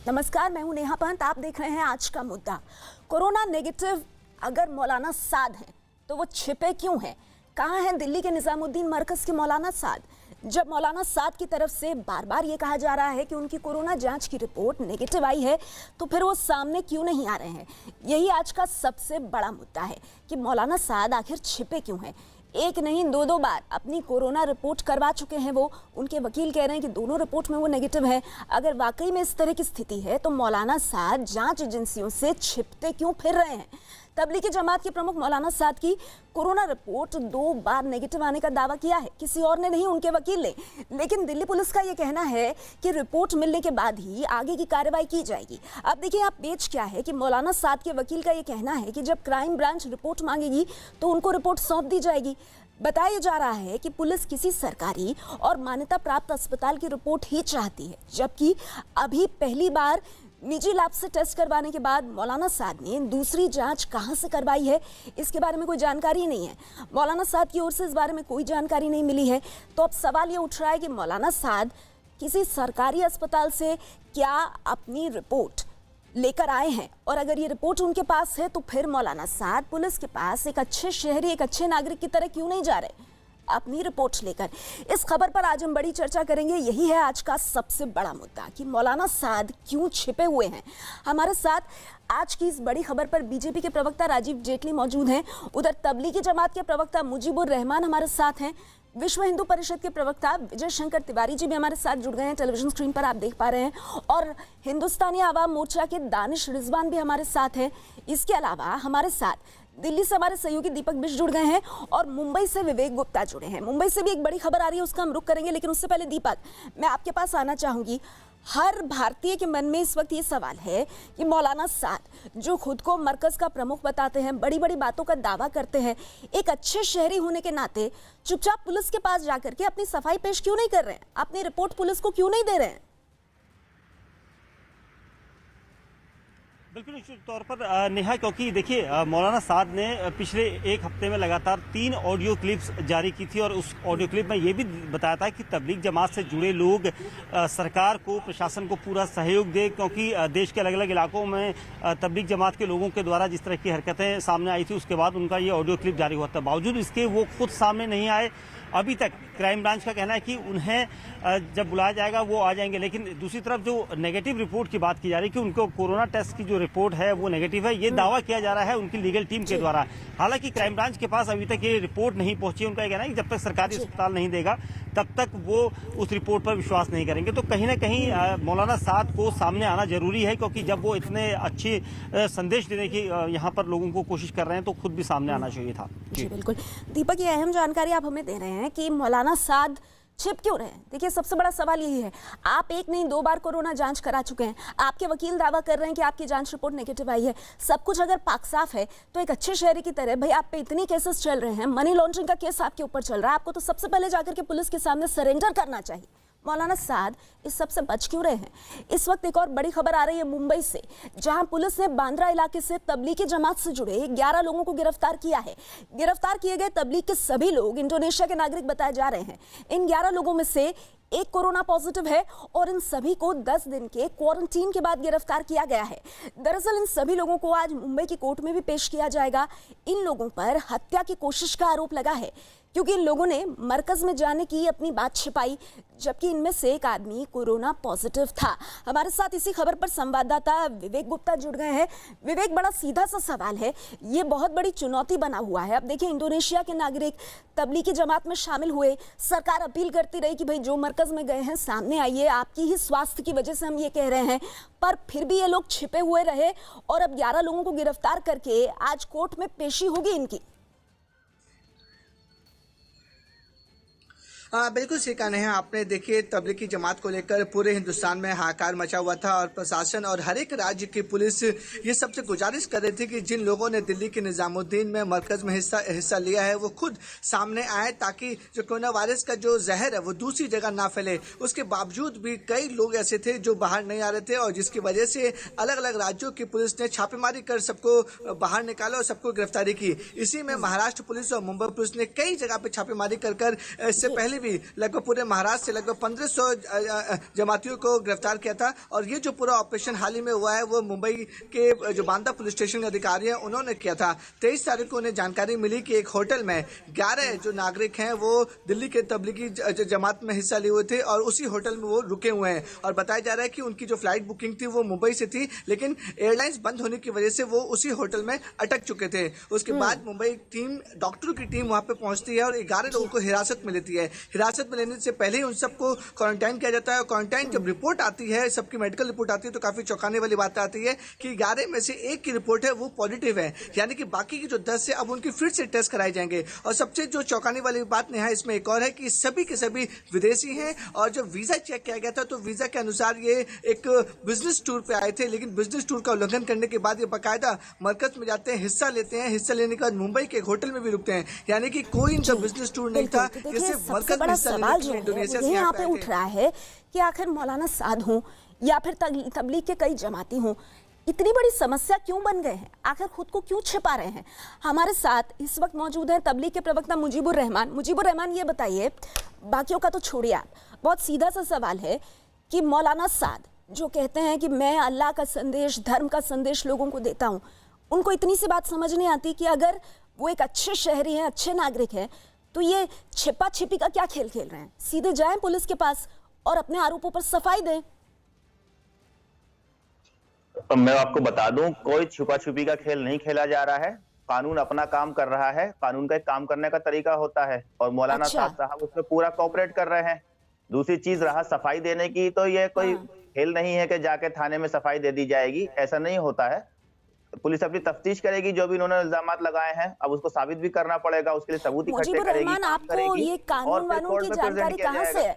नमस्कार, मैं हूं नेहा पंत। आप देख रहे हैं आज का मुद्दा। कोरोना नेगेटिव अगर मौलाना साद हैं तो वो छिपे क्यों हैं? कहां हैं दिल्ली के निजामुद्दीन मरकज के मौलाना साद? जब मौलाना साद की तरफ से बार बार ये कहा जा रहा है कि उनकी कोरोना जांच की रिपोर्ट नेगेटिव आई है, तो फिर वो सामने क्यों नहीं आ रहे हैं? यही आज का सबसे बड़ा मुद्दा है कि मौलाना साद आखिर छिपे क्यों हैं। एक नहीं दो बार अपनी कोरोना रिपोर्ट करवा चुके हैं वो। उनके वकील कह रहे हैं कि दोनों रिपोर्ट में वो नेगेटिव है। अगर वाकई में इस तरह की स्थिति है तो मौलाना साद जांच एजेंसियों से छिपते क्यों फिर रहे हैं? तबलीगी जमात के प्रमुख मौलाना साद की कोरोना रिपोर्ट 2 बार नेगेटिव आने का दावा किया है, किसी और ने नहीं, उनके वकील ने। लेकिन दिल्ली पुलिस का यह कहना है कि रिपोर्ट मिलने के बाद ही आगे की कार्रवाई की जाएगी। अब देखिए आप पेच क्या है कि मौलाना साद के वकील का यह कहना है कि जब क्राइम ब्रांच रिपोर्ट मांगेगी तो उनको रिपोर्ट सौंप दी जाएगी। बताया जा रहा है कि पुलिस किसी सरकारी और मान्यता प्राप्त अस्पताल की रिपोर्ट ही चाहती है, जबकि अभी पहली बार निजी लैब से टेस्ट करवाने के बाद मौलाना साद ने दूसरी जांच कहां से करवाई है, इसके बारे में कोई जानकारी नहीं है। मौलाना साद की ओर से इस बारे में कोई जानकारी नहीं मिली है। तो अब सवाल ये उठ रहा है कि मौलाना साद किसी सरकारी अस्पताल से क्या अपनी रिपोर्ट लेकर आए हैं, और अगर ये रिपोर्ट उनके पास है तो फिर मौलाना साद पुलिस के पास एक अच्छे शहरी, एक अच्छे नागरिक की तरह क्यों नहीं जा रहे अपनी रिपोर्ट लेकर? इस खबर पर आज हम बड़ी चर्चा करेंगे। यही है आज का सबसे बड़ा मुद्दा कि मौलाना साद क्यों छिपे हुए हैं। हमारे साथ आज की इस बड़ी खबर पर बीजेपी के प्रवक्ता राजीव जेटली मौजूद हैं, उधर तबलीगी जमात के प्रवक्ता मुजीबुर रहमान हमारे साथ हैं, विश्व हिंदू परिषद के प्रवक्ता विजय शंकर तिवारी जी भी हमारे साथ जुड़ गए हैं, टेलीविजन स्क्रीन पर आप देख पा रहे हैं, और हिंदुस्तानी आवाम मोर्चा के दानिश रिजवान भी हमारे साथ हैं। इसके अलावा हमारे साथ दिल्ली से हमारे सहयोगी दीपक बिष्ट जुड़ गए हैं और मुंबई से विवेक गुप्ता जुड़े हैं। मुंबई से भी एक बड़ी खबर आ रही है, उसका हम रुख करेंगे, लेकिन उससे पहले दीपक, मैं आपके पास आना चाहूंगी। हर भारतीय के मन में इस वक्त ये सवाल है कि मौलाना साद जो खुद को मरकज का प्रमुख बताते हैं, बड़ी बड़ी बातों का दावा करते हैं, एक अच्छे शहरी होने के नाते चुपचाप पुलिस के पास जाकर के अपनी सफाई पेश क्यों नहीं कर रहे हैं? अपनी रिपोर्ट पुलिस को क्यों नहीं दे रहे हैं? बिल्कुल निश्चित तौर पर नेहा, क्योंकि देखिए मौलाना साद ने पिछले एक हफ्ते में लगातार 3 ऑडियो क्लिप्स जारी की थी और उस ऑडियो क्लिप में ये भी बताया था कि तबलीग जमात से जुड़े लोग सरकार को, प्रशासन को पूरा सहयोग दे, क्योंकि देश के अलग अलग इलाकों में तबलीग जमात के लोगों के द्वारा जिस तरह की हरकतें सामने आई थी उसके बाद उनका ये ऑडियो क्लिप जारी हुआ था। बावजूद इसके वो खुद सामने नहीं आए। अभी तक क्राइम ब्रांच का कहना है कि उन्हें जब बुलाया जाएगा वो आ जाएंगे, लेकिन दूसरी तरफ जो नेगेटिव रिपोर्ट की बात की जा रही है कि उनको कोरोना टेस्ट की जो रिपोर्ट है वो नेगेटिव है, ये दावा किया जा रहा है उनकी लीगल टीम के द्वारा। हालांकि क्राइम ब्रांच के पास अभी तक ये रिपोर्ट नहीं पहुंची। उनका कहना है कि जब तक सरकारी अस्पताल नहीं देगा तब तक वो उस रिपोर्ट पर विश्वास नहीं करेंगे। तो कहीं ना कहीं मौलाना साद को सामने आना जरूरी है, क्योंकि जब वो इतने अच्छे संदेश देने की यहाँ पर लोगों को कोशिश कर रहे हैं तो खुद भी सामने आना चाहिए था। जी बिल्कुल दीपक, ये अहम जानकारी आप हमें दे रहे हैं कि मौलाना साद छिप क्यों रहे हैं। देखिए सबसे बड़ा सवाल यही है, आप एक नहीं 2 बार कोरोना जांच करा चुके हैं, आपके वकील दावा कर रहे हैं कि आपकी जांच रिपोर्ट नेगेटिव आई है, सब कुछ अगर पाक साफ है तो एक अच्छे शहरी की तरह भाई आप पे इतनी केसेस चल रहे हैं, मनी लॉन्ड्रिंग का केस आपके ऊपर चल रहा है, आपको तो सबसे पहले जाकर के पुलिस के सामने सरेंडर करना चाहिए। मौलाना साद इस सब से बच क्यों रहे हैं? इस वक्त एक और बड़ी खबर आ रही है मुंबई से, जहां पुलिस ने बांद्रा इलाके से तबलीगी जमात से जुड़े 11 लोगों को गिरफ्तार किया है। गिरफ्तार किए गए तबलीग के सभी लोग इंडोनेशिया के नागरिक बताए जा रहे हैं। इन 11 लोगों में से एक कोरोना पॉजिटिव है और इन सभी को 10 दिन के क्वारंटीन के बाद गिरफ्तार किया गया है। दरअसल इन सभी लोगों को आज मुंबई की कोर्ट में भी पेश किया जाएगा। इन लोगों पर हत्या की कोशिश का आरोप लगा है, क्योंकि इन लोगों ने मरकज में जाने की अपनी बात छिपाई, जबकि इनमें से एक आदमी कोरोना पॉजिटिव था। हमारे साथ इसी खबर पर संवाददाता विवेक गुप्ता जुड़ गए हैं। विवेक, बड़ा सीधा सा सवाल है, ये बहुत बड़ी चुनौती बना हुआ है। अब देखिए इंडोनेशिया के नागरिक तबलीगी जमात में शामिल हुए, सरकार अपील करती रही कि भाई जो मरकज में गए हैं सामने आइए, आपकी ही स्वास्थ्य की वजह से हम ये कह रहे हैं, पर फिर भी ये लोग छिपे हुए रहे और अब 11 लोगों को गिरफ्तार करके आज कोर्ट में पेशी होगी इनकी। बिल्कुल सही कहना है आपने। देखिए तबलीगी जमात को लेकर पूरे हिंदुस्तान में हाहाकार मचा हुआ था और प्रशासन और हर एक राज्य की पुलिस ये सबसे गुजारिश कर रही थी कि जिन लोगों ने दिल्ली के निजामुद्दीन में मरकज में हिस्सा लिया है वो खुद सामने आए, ताकि जो कोरोना वायरस का जो जहर है वो दूसरी जगह ना फैले। उसके बावजूद भी कई लोग ऐसे थे जो बाहर नहीं आ रहे थे और जिसकी वजह से अलग अलग राज्यों की पुलिस ने छापेमारी कर सबको बाहर निकाला और सबको गिरफ्तारी की। इसी में महाराष्ट्र पुलिस और मुंबई पुलिस ने कई जगह पे छापेमारी कर इससे पहले भी लगभग पूरे महाराष्ट्र से लगभग 1500 जमातियों को गिरफ्तार किया था। और ये जो पूरा ऑपरेशन हाल ही में हुआ है वो मुंबई के जो बांदा पुलिस स्टेशन के अधिकारी हैं उन्होंने किया था। 23 तारीख को उन्हें जानकारी मिली कि एक होटल में 11 जो नागरिक हैं वो दिल्ली के तबलीगी जमात में हिस्सा लिए हुए थे और उसी होटल में वो रुके हुए हैं। और बताया जा रहा है कि उनकी जो फ्लाइट बुकिंग थी वो मुंबई से थी, लेकिन एयरलाइंस बंद होने की वजह से वो उसी होटल में अटक चुके थे। उसके बाद मुंबई टीम, डॉक्टरों की टीम वहां पे पहुंचती है और 11 लोगों को हिरासत में लेती है। हिरासत में लेने से पहले ही उन सबको क्वारंटाइन किया जाता है। और क्वारंटाइन जब रिपोर्ट आती है, सबकी मेडिकल रिपोर्ट आती है, तो काफी चौंकाने वाली बात आती है कि 11 में से एक की रिपोर्ट है वो पॉजिटिव है, यानी कि बाकी की जो 10 है अब उनकी फिर से टेस्ट कराए जाएंगे। और सबसे जो चौंकाने वाली बात नेहा इसमें एक और है कि सभी के सभी विदेशी हैं। और जब वीजा चेक किया गया था तो वीजा के अनुसार ये एक बिजनेस टूर पे आए थे, लेकिन बिजनेस टूर का उल्लंघन करने के बाद ये बाकायदा मरकज में जाते हैं, हिस्सा लेते हैं। हिस्सा लेने के बाद मुंबई के एक होटल में भी रुकते हैं, यानी कि कोई इनका बिजनेस टूर नहीं था। देखिए, सबसे बड़ा सवाल जो है वो यहाँ पे उठ रहा है कि आखिर मौलाना साद हों या फिर तबलीग के कई जमाती हों, इतनी बड़ी समस्या क्यों बन गए हैं? आखिर खुद को क्यों छिपा रहे हैं? हमारे साथ इस वक्त मौजूद हैं तबलीग के प्रवक्ता मुजीबुर रहमान। मुजीबुर रहमान, ये बताइए, बाकियों का तो छोड़िए, आप, बहुत सीधा सा सवाल है कि मौलाना साद जो कहते हैं कि मैं अल्लाह का संदेश, धर्म का संदेश लोगों को देता हूँ, उनको इतनी सी बात समझ नहीं आती कि अगर वो एक अच्छे शहरी हैं, अच्छे नागरिक हैं, तो ये छिपा छिपी का क्या खेल खेल रहे हैं? सीधे जाएं पुलिस के पास और अपने आरोपों पर सफाई दें। तो मैं आपको बता दूं, कोई छुपा छुपी का खेल नहीं खेला जा रहा है। कानून अपना काम कर रहा है। कानून का एक काम करने का तरीका होता है और मौलाना साहब उसमें पूरा कोऑपरेट कर रहे हैं। दूसरी चीज रहा सफाई देने की, तो ये कोई खेल नहीं है कि जाके थाने में सफाई दे दी जाएगी, ऐसा नहीं होता है। पुलिस अपनी तफ्तीश करेगी, जो भी उन्होंने इल्जामात लगाए हैं अब उसको साबित भी करना पड़ेगा, उसके लिए सबूत इकट्ठे करेगी, आपको ये कानून वानून की जानकारी कहाँ से है?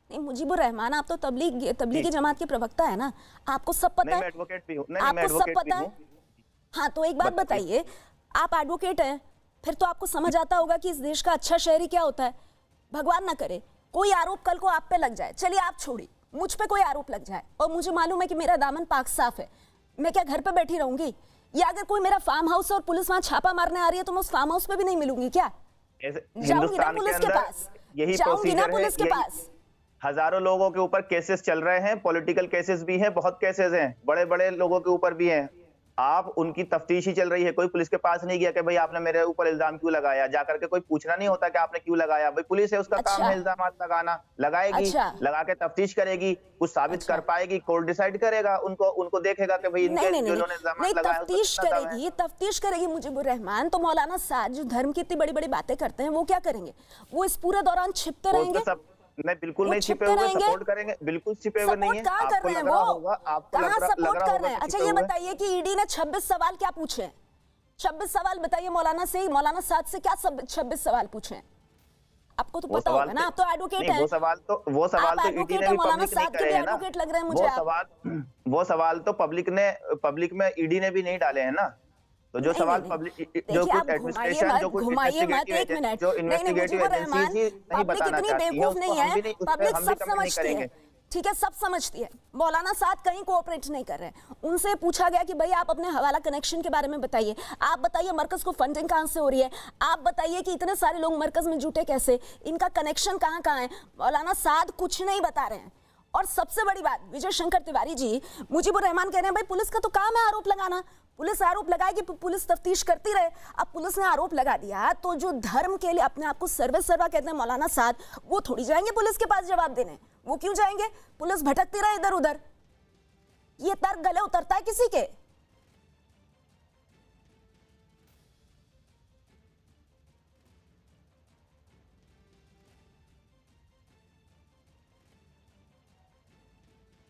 नहीं मुजीबुर रहमान, आप तो तबलीगी जमात के प्रवक्ता है ना, आपको सब पता है, एडवोकेट भी हूं। आपको सब पता है। हाँ, तो एक बात बताइए, आप एडवोकेट हैं, फिर तो आपको समझ आता होगा कि इस देश का अच्छा शहरी क्या होता है। भगवान ना करे कोई आरोप कल को आप पे लग जाए, चलिए आप छोड़िए, मुझ पे कोई आरोप लग जाए और मुझे मालूम है कि मेरा दामन पाक साफ है, मैं क्या घर पे बैठी रहूंगी? या अगर कोई मेरा फार्म हाउस और पुलिस वहां छापा मारने आ रही है तो मैं उस फार्म हाउस पे भी नहीं मिलूंगी क्या? जाऊंगी ना पुलिस के पास, जाऊंगी ना पुलिस के पास। हजारों लोगों के ऊपर केसेस चल रहे हैं, पॉलिटिकल केसेस भी हैं, बहुत केसेस हैं, बड़े बड़े लोगों के ऊपर भी हैं। आप उनकी तफ्तीश ही चल रही है। कोई पुलिस के पास नहीं गया कि भाई आपने मेरे ऊपर इल्जाम क्यों लगाया, जाकर के कोई पूछना नहीं होता कि आपने क्यों लगाया। भाई पुलिस है, उसका काम है इल्जाम लगाना, लगाएगी, लगा के तफ्तीश करेगी, कुछ साबित कर पाएगी, कोर्ट डिसाइड करेगा, उनको देखेगा कि भाई इनके जो उन्होंने इल्जाम लगाया तफ्तीश करेगी मुजीबुर रहमान। तो मौलाना साद जो धर्म की इतनी बड़ी बड़ी बातें करते हैं वो क्या करेंगे? वो इस पूरे दौरान छिपते रहेंगे? नहीं, बिल्कुल नहीं छिपे हुए, सपोर्ट करेंगे, बिल्कुल छिपे हुए नहीं है। आपको लग रहा होगा, आपको सपोर्ट कर रहे हैं। अच्छा ये बताइए कि ईडी ने 26 सवाल क्या पूछे हैं? 26 सवाल बताइए मौलाना से, मौलाना साद से क्या 26 सवाल पूछे हैं? आपको तो पता होगा ना, आप तो एडवोकेट हैं। वो सवाल तो ईडी ने भी पब्लिक नहीं करे हैं ना। एडवोकेट लग रहे हैं मुझे। वो सवाल तो पब्लिक में ईडी ने भी नहीं डाले हैं ना। तो जो सवाल पब्लिक, जो कुछ एडमिनिस्ट्रेशन, जो कुछ इन्वेस्टिगेटिव एजेंसी नहीं बताना चाहती है, नहीं है, पब्लिक सब समझती है, ठीक है, सब समझती है। मौलाना साद कहीं कोऑपरेट नहीं कर रहे हैं। उनसे पूछा गया कि भाई आप अपने हवाला कनेक्शन के बारे में बताइए, आप बताइए मरकज को फंडिंग कहां से हो रही है, आप बताइए कि इतने सारे लोग मरकज में जुटे कैसे, इनका कनेक्शन कहां कहां है। मौलाना साद कुछ नहीं बता रहे हैं। और सबसे बड़ी बात, विजय शंकर तिवारी जी, मुजीबुर रहमान कह रहे हैं भाई पुलिस का तो काम है आरोप लगाना, पुलिस आरोप लगाएगी, पुलिस तफ्तीश करती रहे। अब पुलिस ने आरोप लगा दिया तो जो धर्म के लिए अपने आप को सर्वे सर्वा कहते हैं मौलाना साद, वो थोड़ी जाएंगे पुलिस के पास जवाब देने। वो क्यों जाएंगे? पुलिस भटकती रहे इधर उधर। ये तर्क गले उतरता है किसी के?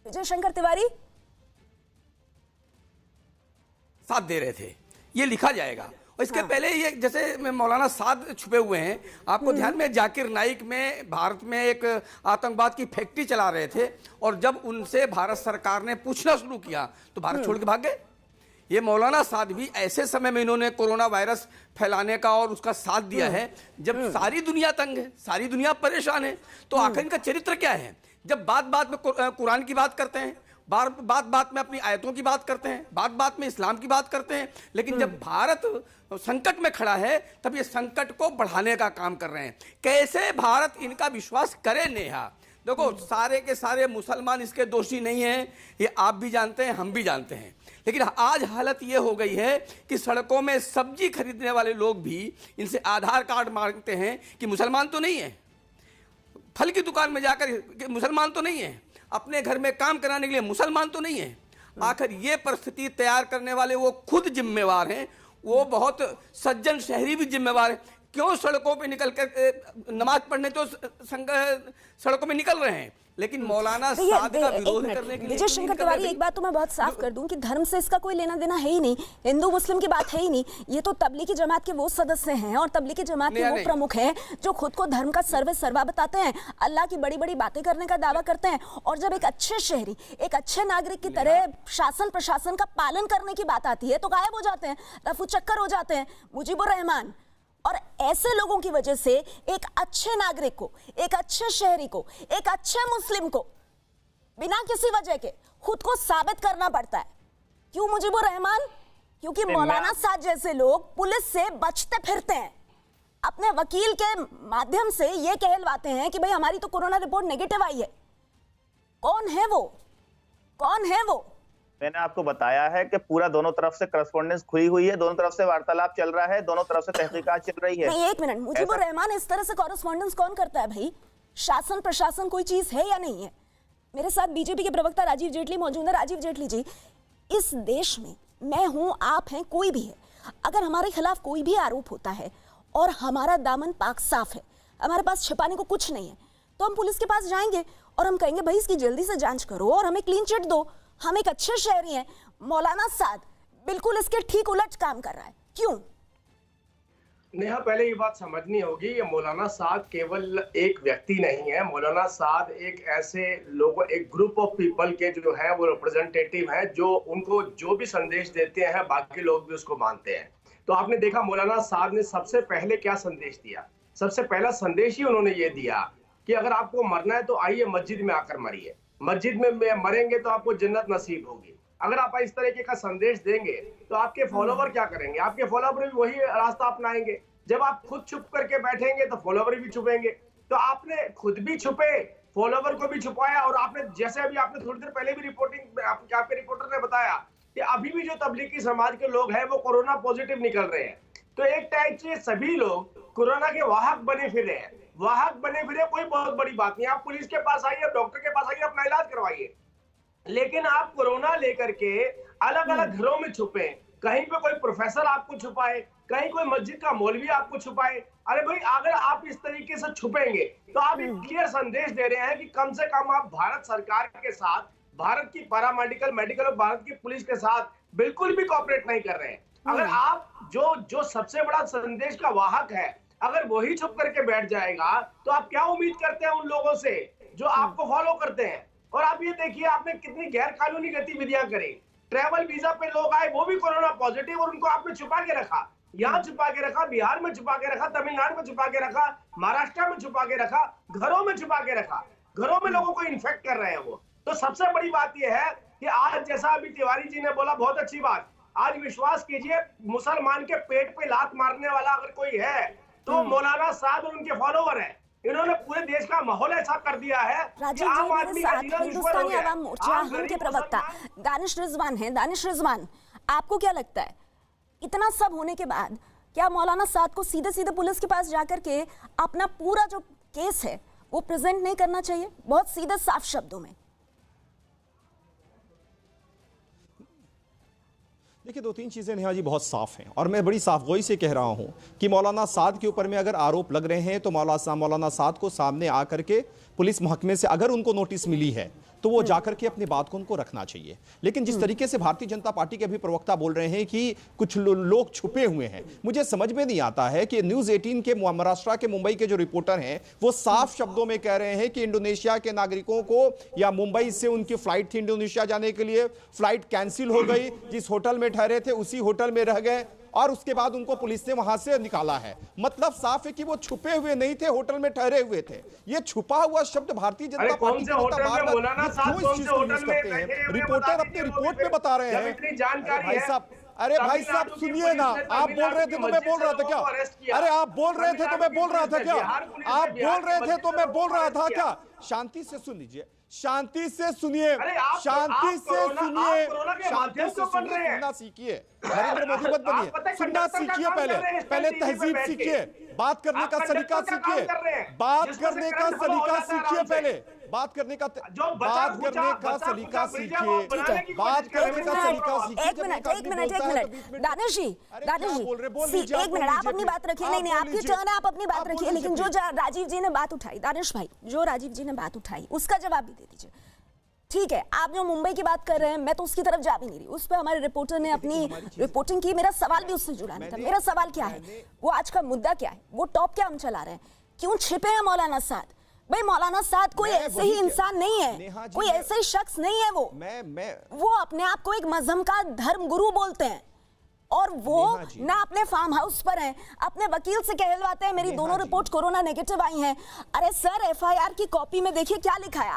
विजय शंकर तिवारी साथ दे रहे थे, ये लिखा जाएगा। और इसके पहले ये जैसे मौलाना साद छुपे हुए हैं, आपको ध्यान में जाकिर नाइक में भारत में एक आतंकवाद की फैक्ट्री चला रहे थे और जब उनसे भारत सरकार ने पूछना शुरू किया तो भारत छोड़ के भाग गए। ये मौलाना साद भी ऐसे समय में इन्होंने कोरोना वायरस फैलाने का और उसका साथ दिया है जब सारी दुनिया तंग है, सारी दुनिया परेशान है। तो आखिर इनका चरित्र क्या है? जब बात बात में कुरान की बात करते हैं, बात बात में अपनी आयतों की बात करते हैं, बात बात में इस्लाम की बात करते हैं, लेकिन जब भारत संकट में खड़ा है तब ये संकट को बढ़ाने का काम कर रहे हैं। कैसे भारत इनका विश्वास करे नेहा? देखो, सारे के सारे मुसलमान इसके दोषी नहीं हैं, ये आप भी जानते हैं, हम भी जानते हैं, लेकिन आज हालत ये हो गई है कि सड़कों में सब्जी खरीदने वाले लोग भी इनसे आधार कार्ड मांगते हैं कि मुसलमान तो नहीं है, फल की दुकान में जाकर मुसलमान तो नहीं है, अपने घर में काम कराने के लिए मुसलमान तो नहीं है। आखिर ये परिस्थिति तैयार करने वाले वो खुद जिम्मेवार हैं, वो बहुत सज्जन शहरी भी जिम्मेवार हैं। क्यों सड़कों पे निकल कर नमाज पढ़ने तो सड़कों में निकल रहे हैं, लेकिन मौलाना साद का विरोध करने के लिए विजय शंकर तिवारी, एक बात तो मैं बहुत साफ कर दूं कि धर्म से इसका कोई लेना देना है ही नहीं, हिंदू मुस्लिम की बात है ही नहीं। ये तो तबलीगी जमात के वो सदस्य हैं और तबलीगी जमात के वो प्रमुख हैं जो खुद को धर्म का सर्वे सर्वा बताते हैं, अल्लाह की बड़ी बड़ी बातें करने का दावा करते हैं। और जब एक अच्छे शहरी, एक अच्छे नागरिक की तरह शासन प्रशासन का पालन करने की बात आती है तो गायब हो जाते हैं, रफू चक्कर हो जाते हैं। मुजीबुर रहमान और ऐसे लोगों की वजह से एक अच्छे नागरिक को, एक अच्छे शहरी को, एक अच्छे मुस्लिम को बिना किसी वजह के खुद को साबित करना पड़ता है। क्यों मुजीबुर रहमान? क्योंकि मौलाना साद जैसे लोग पुलिस से बचते फिरते हैं, अपने वकील के माध्यम से ये कहलवाते हैं कि भाई हमारी तो कोरोना रिपोर्ट नेगेटिव आई है। कौन है वो? कौन है वो? मैंने आपको बताया है कि पूरा दोनों तरफ से करस्पॉन्डेंस खुली हुई है, दोनों तरफ से वार्तालाप चल रहा है, दोनों तरफ से तहकीकात चल रही है। नहीं, एक मिनट, मुजीबुर रहमान, इस तरह से कॉरेस्पॉन्डेंस कौन करता है भाई? शासन प्रशासन कोई चीज है या नहीं है? मेरे साथ बीजेपी के प्रवक्ता राजीव जेटली मौजूद है। राजीव जेटली जी, इस देश में मैं हूं, आप हैं, कोई भी है, अगर हमारे खिलाफ कोई भी आरोप होता है और हमारा दामन पाक साफ है, हमारे पास छिपाने को कुछ नहीं है, तो हम पुलिस के पास जाएंगे और हम कहेंगे भाई इसकी जल्दी से जांच करो और हमें क्लीन चिट दो। हम एक अच्छे शहरी हैं। मौलाना साद बिल्कुल इसके ठीक उलट काम कर रहा है। क्यों? नेहा, पहले ये बात समझनी होगी, ये मौलाना साद केवल एक व्यक्ति नहीं है। मौलाना साद एक ऐसे लोगों, एक ग्रुप ऑफ पीपल के जो है वो रिप्रेजेंटेटिव है, जो उनको जो भी संदेश देते हैं बाकी लोग भी उसको मानते हैं। तो आपने देखा मौलाना साद ने सबसे पहले क्या संदेश दिया? सबसे पहला संदेश ही उन्होंने ये दिया कि अगर आपको मरना है तो आइए मस्जिद में आकर मरिए, मस्जिद में मरेंगे तो आपको जन्नत नसीब होगी। अगर आप इस तरीके का संदेश देंगे तो आपके फॉलोवर क्या करेंगे? आपके फॉलोवर भी वही रास्ता अपनाएंगे। जब आप खुद छुप करके बैठेंगे तो फॉलोवर भी छुपेंगे। तो आपने खुद भी छुपे, फॉलोवर को भी छुपाया, और आपने जैसे अभी आपने थोड़ी देर पहले भी रिपोर्टिंग आपके रिपोर्टर ने बताया कि अभी भी जो तबलीगी समाज के लोग हैं वो कोरोना पॉजिटिव निकल रहे हैं। तो एक टाइप से सभी लोग कोरोना के वाहक बने फिरे हैं। वाहक बने फिरे कोई बहुत बड़ी बात नहीं। आप पुलिस के पास आइए, डॉक्टर के पास आइए, अपना इलाज करवाइए, लेकिन आप कोरोना लेकर के अलग अलग घरों में छुपे। कहीं पे कोई प्रोफेसर आपको छुपाए, कहीं कोई मस्जिद का मौलवी आपको छुपाए। अरे भाई, अगर आप इस तरीके से छुपेंगे तो आप एक क्लियर संदेश दे रहे हैं कि कम से कम आप भारत सरकार के साथ, भारत की पैरामेडिकल, मेडिकल और भारत की पुलिस के साथ बिल्कुल भी कोऑपरेट नहीं कर रहे हैं। अगर आप जो सबसे बड़ा संदेश का वाहक है, अगर वही छुप करके बैठ जाएगा तो आप क्या उम्मीद करते हैं उन लोगों से जो आपको फॉलो करते हैं? और आप ये देखिए आपने कितनी गैर कानूनी गतिविधियां करी। ट्रैवल वीजा पे लोग आए, वो भी कोरोना पॉजिटिव, और उनको आपने छुपा के रखा। यहाँ छुपा के रखा, बिहार में छुपा के रखा, तमिलनाडु में छुपा के रखा, महाराष्ट्र में छुपा के रखा, घरों में छुपा के रखा, घरों में लोगों को इन्फेक्ट कर रहे हैं वो। तो सबसे बड़ी बात यह है कि आज, जैसा अभी तिवारी जी ने बोला, बहुत अच्छी बात, आज विश्वास कीजिए मुसलमान के पेट पे लात मारने वाला अगर कोई है तो मौलाना साद और उनके फॉलोवर हैं। इन्होंने पूरे देश का माहौल ऐसा कर दिया है कि आम आदमी का जीना दुश्मन हो गया। हिंदुस्तानी आवाम मोर्चा हम के प्रवक्ता दानिश रिजवान हैं। दानिश रिजवान, आपको क्या लगता है, इतना सब होने के बाद क्या मौलाना साद को सीधे सीधे पुलिस के पास जाकर के अपना पूरा जो केस है वो प्रेजेंट नहीं करना चाहिए, बहुत सीधे साफ शब्दों में? देखिए, दो तीन चीज़ें नेहा जी बहुत साफ हैं और मैं बड़ी साफगोई से कह रहा हूं कि मौलाना साद के ऊपर में अगर आरोप लग रहे हैं तो मौलाना साद को सामने आकर के पुलिस महकमे से अगर उनको नोटिस मिली है तो वो जाकर के अपनी बात को उनको रखना चाहिए। लेकिन जिस तरीके से भारतीय जनता पार्टी के भी प्रवक्ता बोल रहे हैं कि कुछ लोग छुपे हुए हैं, मुझे समझ में नहीं आता है कि न्यूज़ 18 के महाराष्ट्र के मुंबई के जो रिपोर्टर हैं वो साफ शब्दों में कह रहे हैं कि इंडोनेशिया के नागरिकों को, या मुंबई से उनकी फ्लाइट थी इंडोनेशिया जाने के लिए, फ्लाइट कैंसिल हो गई, जिस होटल में ठहरे थे उसी होटल में रह गए और उसके बाद उनको पुलिस ने वहां से निकाला है। मतलब साफ है कि वो छुपे हुए नहीं थे, होटल में ठहरे हुए थे। ये छुपा हुआ शब्द भारतीय जनता पार्टी के नेता बार-बार क्यों इस चीज को यूज करते हैं? रिपोर्टर अपने रिपोर्ट में बता रहे हैं। भाई साहब, अरे भाई साहब सुनिए ना, आप बोल रहे थे तो मैं बोल रहा था क्या? अरे आप बोल रहे थे तो मैं बोल रहा था क्या? आप बोल रहे थे तो मैं बोल रहा था क्या? शांति से सुन लीजिए, शांति से सुनिए, शांति से सुनिए, शांति से सुनना सीखिए। नरेंद्र मोदी मत बनिए, सुनना सीखिए। पहले तहजीब सीखिए, बात करने का सलीका सीखिए, बात करने का सलीका सीखिए। पहले बात करने का सलीका सीखिए, बात करने का सलीका सीखिए। एक मिनट दानिश जी, एक मिनट, आप अपनी बात रखिए। नहीं, आपकी टर्न है, आप अपनी बात रखिए। लेकिन जो राजीव जी ने बात उठाई, दानिश भाई, जो राजीव जी ने बात उठाई उसका जवाब भी दे दीजिए। ठीक है, आप जो मुंबई की बात कर रहे हैं, मैं तो उसकी तरफ जा भी नहीं रही। उस पर हमारे रिपोर्टर ने अपनी रिपोर्टिंग की। मेरा सवाल भी उससे जुड़ा नहीं था। मेरा सवाल क्या है, वो आज का मुद्दा क्या है, वो टॉप क्या हम चला रहे हैं, क्यों छिपे हैं मौलाना साद? भाई मौलाना साद कोई ऐसे ही इंसान नहीं है, कोई ऐसे ही शख्स नहीं है। वो अपने आप को एक मजहब का धर्म गुरु बोलते हैं और वो ना अपने फार्म हाउस पर हैं, अपने वकील से कहलवाते हैं मेरी दोनों रिपोर्ट कोरोना नेगेटिव आई हैं। अरे सर, एफआईआर की कॉपी में देखिए क्या लिखा है।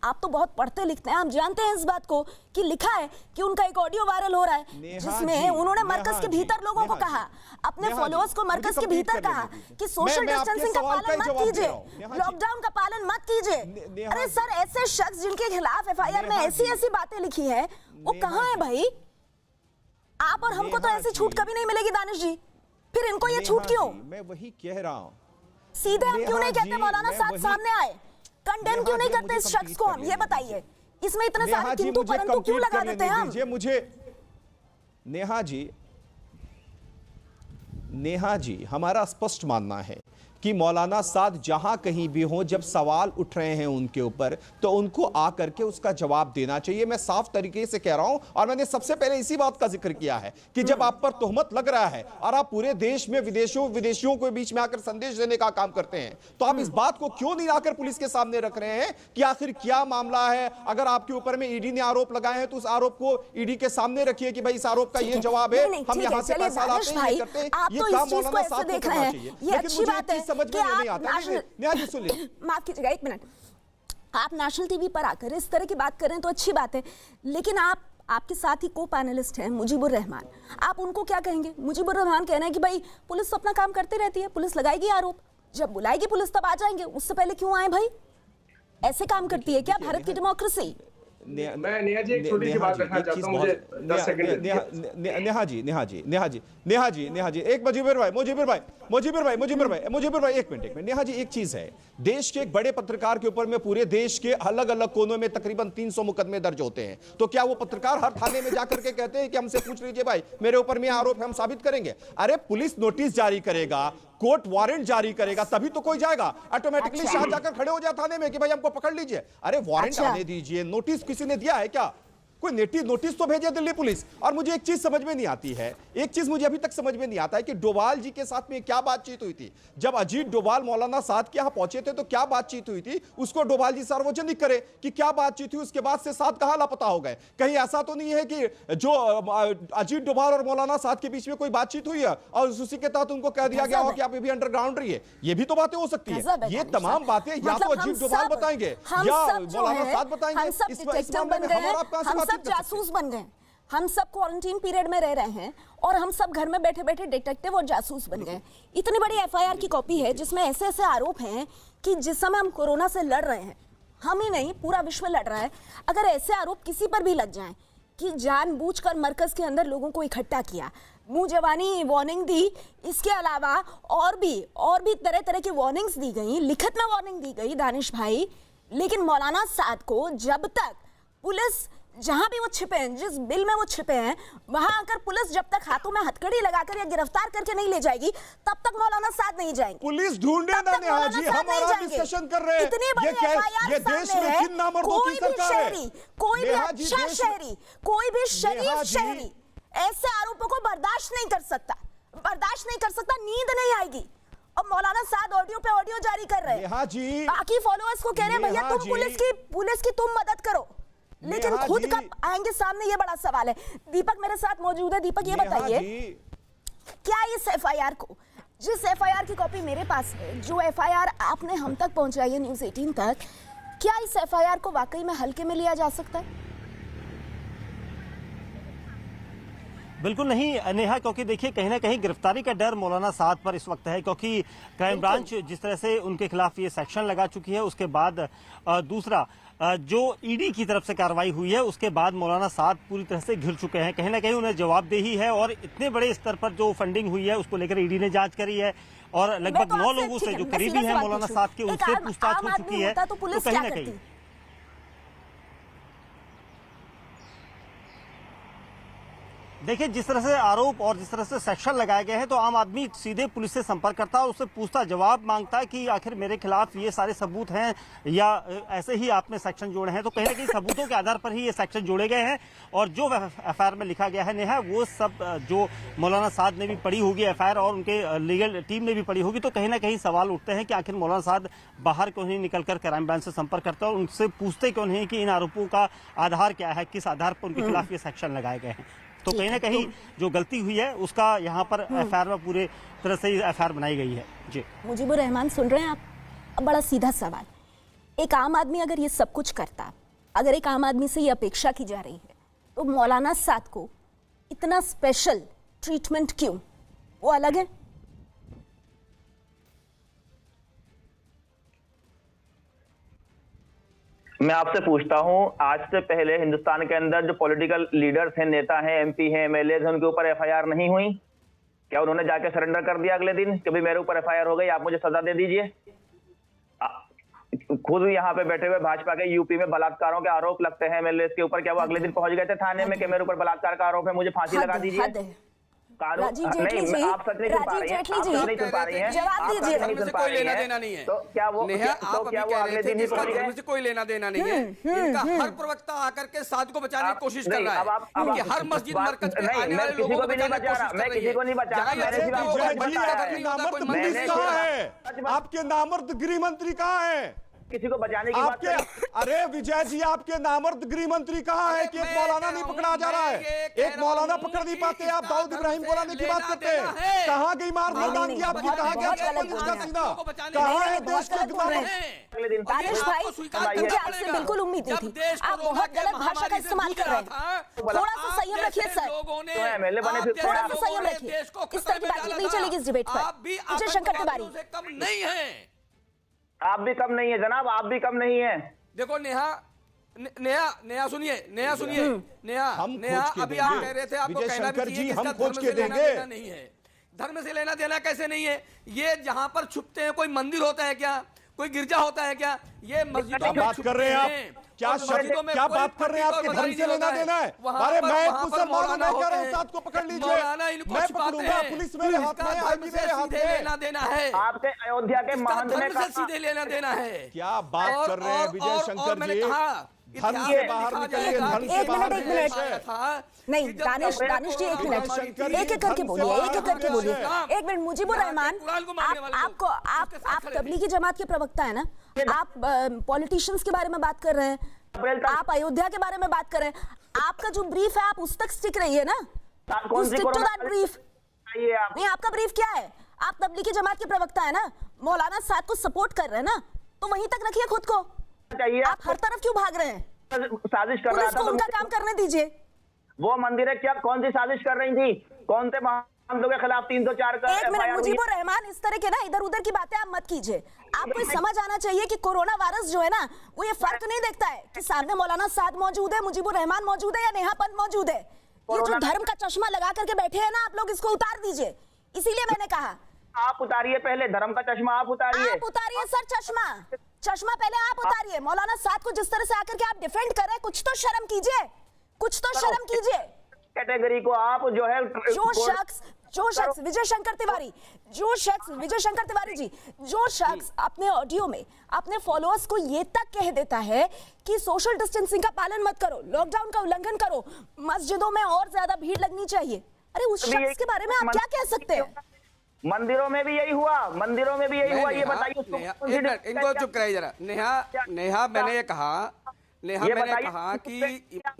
आप तो बहुत पढ़ते लिखते हैं, हम जानते हैं इस बात को कि लिखा है कि उनका एक ऑडियो वायरल हो रहा है जिसमें उन्होंने मरकज के भीतर लोगों को कहा, अपने फॉलोअर्स को मरकज के भीतर कहा कि सोशल डिस्टेंसिंग का पालन मत कीजिए, लॉकडाउन का पालन मत कीजिए। अरे सर, ऐसे शख्स जिनके खिलाफ एफआईआर में ऐसी बातें लिखी है, वो कहाँ है भाई? आप और हमको तो ऐसी छूट कभी नहीं मिलेगी दानिश जी, फिर इनको ये छूट क्यों? मैं वही कह रहा हूं, सीधे हम क्यों नहीं कहते मौलाना साद सामने आए? कंडेम क्यों नहीं करते इस शख्स को? हम ये बताइए, इसमें इतने सारे किंतु परंतु क्यों लगा देते हैं हम? मुझे नेहा जी, हमारा स्पष्ट मानना है कि मौलाना साद जहां कहीं भी हो, जब सवाल उठ रहे हैं उनके ऊपर, तो उनको आकर के उसका जवाब देना चाहिए। मैं साफ तरीके से कह रहा हूं, और मैंने सबसे पहले इसी बात का जिक्र किया है कि जब आप पर तोहमत लग रहा है और आप पूरे देश में विदेशियों के बीच में आकर संदेश देने का काम करते हैं, तो आप इस बात को क्यों नहीं लाकर पुलिस के सामने रख रहे हैं कि आखिर क्या मामला है? अगर आपके ऊपर में ईडी ने आरोप लगाए हैं तो उस आरोप को ईडी के सामने रखिए कि भाई इस आरोप का ये जवाब है, हम यहां से पैसा लाते हैं, करते हैं। ये काम मौलाना साद को करना चाहिए। ये अच्छी बात है समझ में नहीं आता। माफ कीजिएगा, एक मिनट, आप नेशनल टीवी पर आकर इस तरह की बात कर रहे हैं तो अच्छी बात है, लेकिन आपके साथ ही को पैनलिस्ट हैं मुजीबुर रहमान, आप उनको क्या कहेंगे? मुजीबुर रहमान कहना है कि भाई पुलिस तो अपना काम करती रहती है, पुलिस लगाएगी आरोप, जब बुलाएगी पुलिस तब आ जाएंगे, उससे पहले क्यों आए भाई? ऐसे काम करती है क्या भारत की डेमोक्रेसी? मैं नेहा जी एक छोटी सी बात रखना चाहता हूं, मुझे 10 सेकंड। नेहा जी, एक मुजीबर भाई, एक मिनट। नेहा जी, एक चीज है, देश के एक बड़े पत्रकार के ऊपर में पूरे देश के अलग अलग कोनों में तकरीबन 300 मुकदमे दर्ज होते हैं, तो क्या वो पत्रकार हर थाने में जाकर के कहते हैं कि हमसे पूछ लीजिए भाई मेरे ऊपर में आरोप है, हम साबित करेंगे? अरे पुलिस नोटिस जारी करेगा, कोर्ट वारंट जारी करेगा, तभी तो कोई जाएगा। ऑटोमेटिकली शाह जाकर खड़े हो जाए थाने में कि भाई हमको पकड़ लीजिए। अरे वारंट आने दीजिए, नोटिस किसी ने दिया है क्या? कोई नोटिस तो भेजे दिल्ली पुलिस। और मुझे एक चीज समझ में नहीं आती है, एक चीज मुझे अभी तक समझ में नहीं आता है कि डोभाल जी के साथ में क्या बातचीत हुई थी। जब अजीत डोभाल मौलाना साद के यहां पहुंचे थे तो क्या बातचीत हुई थी, उसको डोभाल जी सार्वजनिक करे कि क्या बातचीत हुई। उसके बाद से साद कहां लापता हो गए? कहीं ऐसा तो नहीं है कि जो अजीत डोभाल और मौलाना साद के बीच में कोई बातचीत हुई है और उसी के तहत उनको कह दिया गया हो कि आप अभी अंडरग्राउंड रहिए? ये भी तो बातें हो सकती है। ये तमाम बातें या तो अजीत डोभाल बताएंगे या मौलाना साद बताएंगे। इस मामले में हम और आप कहां से सब जासूस बन गए, हम सब क्वारंटीन पीरियड में रह रहे हैं और हम सब घर में बैठे बैठे डिटेक्टिव और जासूस बन गए। इतनी बड़ी एफआईआर की कॉपी है जिसमें ऐसे ऐसे आरोप हैं कि जिस समय हम कोरोना से लड़ रहे हैं, हम ही नहीं पूरा विश्व लड़ रहा है, अगर ऐसे आरोप किसी पर भी लग जाएं कि जानबूझकर मरकज के अंदर लोगों को इकट्ठा किया, मुंह जवानी वार्निंग दी, इसके अलावा और भी तरह तरह की वार्निंग्स दी गई, लिखित में वार्निंग दी गई दानिश भाई, लेकिन मौलाना साद को जब तक पुलिस जहां भी वो छिपे हैं, जिस बिल में वो छिपे हैं, वहां आकर पुलिस जब तक हाथों में हथकड़ी लगाकर या गिरफ्तार करके नहीं ले जाएगी, तब तक मौलाना साद नहीं जाएंगे। पुलिस ढूंढे ना नेहा जी, हम और डिस्कशन कर रहे हैं। ये देश में किन नामर्दों की सरकार है? कोई भी अच्छा शहरी, कोई भी शरीफ शहरी ऐसे आरोपों को बर्दाश्त नहीं कर सकता, नींद नहीं आएगी। और मौलाना साद ऑडियो पे ऑडियो जारी कर रहे हैं, बाकी फॉलोअर्स को कह रहे हैं भैया तुम पुलिस की तुम मदद करो, लेकिन खुद कब आएंगे सामने, ये बड़ा सवाल है। दीपक मेरे साथ मौजूद है। दीपक ये बताइए, क्या इस एफआईआर को, जिस एफआईआर की कॉपी मेरे पास है, जो एफआईआर आपने हम तक पहुंचाई है न्यूज़ 18 तक, क्या इस एफआईआर को वाकई में हल्के में लिया जा सकता है? बिल्कुल नहीं नेहा, क्योंकि देखिए कहीं ना कहीं गिरफ्तारी का डर मौलाना साद पर इस वक्त है, क्योंकि क्राइम ब्रांच जिस तरह से उनके खिलाफ ये सेक्शन लगा चुकी है, उसके बाद दूसरा जो ईडी की तरफ से कार्रवाई हुई है, उसके बाद मौलाना साद पूरी तरह से घिर चुके हैं। कहीं ना कहीं उन्हें जवाबदेही है और इतने बड़े स्तर पर जो फंडिंग हुई है उसको लेकर ईडी ने जांच करी है और लगभग 9 लोगों से जो करीबी है मौलाना साद के, उससे पूछताछ हो चुकी है। तो कहीं ना कहीं देखिए जिस तरह से आरोप और जिस तरह से सेक्शन लगाए गए हैं, तो आम आदमी सीधे पुलिस से संपर्क करता है और उससे पूछता, जवाब मांगता है कि आखिर मेरे खिलाफ ये सारे सबूत हैं या ऐसे ही आपने सेक्शन जोड़े हैं। तो कहीं ना कहीं सबूतों के आधार पर ही ये सेक्शन जोड़े गए हैं और जो एफआईआर में लिखा गया है नेहा, वो सब जो मौलाना साद ने भी पढ़ी होगी एफआईआर और उनके लीगल टीम ने भी पढ़ी होगी, तो कहीं ना कहीं सवाल उठते हैं कि आखिर मौलाना साद बाहर क्यों नहीं निकलकर क्राइम ब्रांच से संपर्क करते और उनसे पूछते क्यों नहीं कि इन आरोपों का आधार क्या है, किस आधार पर उनके खिलाफ ये सेक्शन लगाए गए हैं। तो कहीं ना कहीं जो गलती हुई है उसका यहाँ पर एफआईआर में पूरे तरह से एफआईआर बनाई गई है। जी मुजीबुर रहमान, सुन रहे हैं आप? अब बड़ा सीधा सवाल, एक आम आदमी अगर ये सब कुछ करता, अगर एक आम आदमी से ये अपेक्षा की जा रही है, तो मौलाना साद को इतना स्पेशल ट्रीटमेंट क्यों? वो अलग है। मैं आपसे पूछता हूं, आज से पहले हिंदुस्तान के अंदर जो पॉलिटिकल लीडर्स हैं, नेता हैं, एमपी हैं, एमएलए हैं, उनके ऊपर एफआईआर नहीं हुई? क्या उन्होंने जाके सरेंडर कर दिया अगले दिन कि भाई मेरे ऊपर एफआईआर हो गई, आप मुझे सजा दे दीजिए? खुद यहाँ पे बैठे हुए भाजपा के यूपी में बलात्कारों के आरोप लगते हैं एमएलए के ऊपर, क्या वो अगले दिन पहुंच गए थे थाने में कि मेरे ऊपर बलात्कार का आरोप है, मुझे फांसी लगा दीजिए? राजीव जेटली जी, आप सच नहीं सुन पा रही हैं, जवाब दीजिए। धर्म से कोई लेना देना नहीं है। तो क्या वो अगले दिन ही पहुंच गए? धर्म से कोई लेना देना नहीं है। इनका हर प्रवक्ता आकर के साद को बचाने की कोशिश कर रहा है, क्योंकि हर मस्जिद मरकज के आने वाले लोगों को बचाने की कोशिश कर रही है। मैं किसी को नहीं बचा रहा, मैंने सिर्फ आपको बताया है। आपके नामर्द गृह मंत्री कहाँ है? किसी को बचाने की बात करी? अरे विजय जी, आपके नामर्द गृह मंत्री कहाँ है कि एक मौलाना नहीं पकड़ा जा रहा है? एक मौलाना पकड़ नहीं पाते, आप दाऊद इब्राहिम बोलाने की बात करते हैं। कहाँ गई मार मर्दान की आपकी? कहाँ गया इसका सीना? कहाँ है देश को दानिश भाई, मुझे आपसे बिल्कुल उम्मीद नहीं थी। आप बहुत गलत भाषा का इस्तेमाल कर रहे हैं। थोड़ा सा संयम रखिए सर, थोड़ा सा संयम रखिए। इस तरह की बातचीत नहीं चलेगी इस डिबेट पर। विजय शंकर तिवारी, नहीं है, आप भी कम नहीं है जनाब, आप भी कम नहीं है। देखो नेहा सुनिए, नेहा अभी आप कह रहे थे, आपको कहना भी चाहिए कि इसका धर्म से लेना देना नहीं है। धर्म से लेना देना कैसे नहीं है? ये जहां पर छुपते हैं, कोई मंदिर होता है क्या, कोई गिरजा होता है क्या? ये मस्जिदों में बात कर रहे हैं आप? क्या बात कर रहे हैं? आपके धर्म से लेना देना है? अरे मैं मुसलमान मैं कह रहा हूं, साथ को पकड़ लीजिए, मैं पकड़ूंगा, पुलिस मेरे हाथ में, आर्मी मेरे हाथ में। लेना देना है आपके अयोध्या के महंत ने कहा सीधे लेना देना है। क्या बात कर रहे हैं विजय शंकर जी? धर्म से बाहर निकलिए, धर्म से बाहर एक मिनट नहीं, दानिश जी एक मिनट, एक करके बोलिए, एक मिनट। मुजीबुर रहमान, आप तबलीगी जमात के प्रवक्ता है ना, आप पॉलिटिशियंस के बारे में बात कर रहे हैं, आप अयोध्या के बारे में बात कर रहे हैं, आपका जो ब्रीफ है आप उस तक स्टिक रहिए ना, स्टिक टू दैट ब्रीफ। नहीं, आपका ब्रीफ क्या है? आप तबलीगी जमात के प्रवक्ता है ना, मौलाना साद को सपोर्ट कर रहे हैं ना, तो वहीं तक रखिए खुद को। आप हर तरफ क्यों भाग रहे हैं? साजिश कर रहा था, उनका काम करने दीजिए। वो मंदिर है क्या, कौन सी साजिश कर रही थी? कौन से महंतों के खिलाफ 304 का? एक मिनट मुजीबुर रहमान, इस तरह के ना इधर उधर की बातें आप मत कीजिए। आपको समझ आना चाहिए कि कोरोना वायरस जो है ना, वो ये फर्क नहीं देखता है कि सामने मौलाना साद मौजूद है, मुजीबुर रहमान मौजूद है या नेहा पंत मौजूद है। ये जो धर्म का चश्मा लगा करके बैठे हैं ना आप लोग, इसको उतार दीजिए। इसीलिए मैंने कहा आप उतारिए, पहले धर्म का चश्मा आप उतारिए। आप उतारिए सर, चश्मा पहले आप उतारिए। मौलाना साद को जिस तरह से आकर के आप डिफेंड कर रहे हैं, कुछ तो शर्म कीजिए, कुछ तो शर्म कीजिए। कैटेगरी को आप जो है, जो शख्स विजय शंकर तिवारी जी, जो शख्स अपने ऑडियो में अपने फॉलोअर्स को ये तक कह देता है कि सोशल डिस्टेंसिंग का पालन मत करो, लॉकडाउन का उल्लंघन करो, मस्जिदों में और ज्यादा भीड़ लगनी चाहिए, अरे उस शख्स के बारे में आप क्या कह सकते हैं? मंदिरों में भी यही हुआ, ये बताइए। इनको चुप कराइए जरा। नेहा मैंने ये कहा नेहा, ये मैंने बताइए कहा कि